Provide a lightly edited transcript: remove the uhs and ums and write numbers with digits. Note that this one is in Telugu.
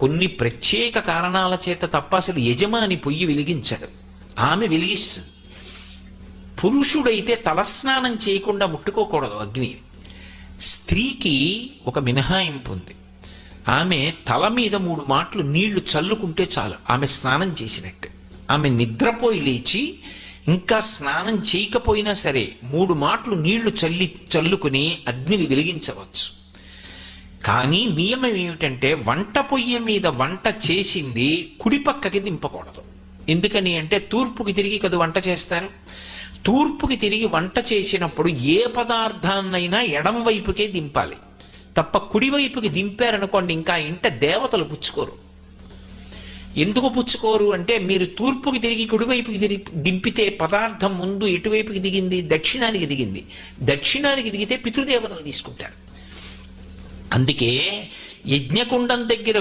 కొన్ని ప్రత్యేక కారణాల చేత తప్ప అసలు యజమాని పొయ్యి వెలిగించడు, ఆమె వెలిగిస్తుంది. పురుషుడైతే తలస్నానం చేయకుండా ముట్టుకోకూడదు అగ్ని. స్త్రీకి ఒక మినహాయింపు ఉంది. ఆమె తల మీద 3 మాటలు నీళ్లు చల్లుకుంటే చాలు, ఆమె స్నానం చేసినట్టు. ఆమె నిద్రపోయి లేచి ఇంకా స్నానం చేయకపోయినా సరే 3 మాటలు నీళ్లు చల్లుకుని అగ్నిని వెలిగించవచ్చు. కానీ నియమం ఏమిటంటే వంట పొయ్యి మీద వంట చేసింది కుడి పక్కకి దింపకూడదు. ఎందుకని అంటే తూర్పుకి తిరిగి కదా వంట చేస్తారు. తూర్పుకి తిరిగి వంట చేసినప్పుడు ఏ పదార్థాన్నైనా ఎడం వైపుకే దింపాలి తప్ప కుడివైపుకి దింపారనుకోండి ఇంకా ఇంట దేవతలు పుచ్చుకోరు. ఎందుకు పుచ్చుకోరు అంటే మీరు తూర్పుకి తిరిగి కుడివైపుకి దింపితే పదార్థం ముందు ఎటువైపుకి దిగింది, దక్షిణానికి దిగింది. దక్షిణానికి దిగితే పితృదేవతలు తీసుకుంటారు. అందుకే యజ్ఞకుండం దగ్గర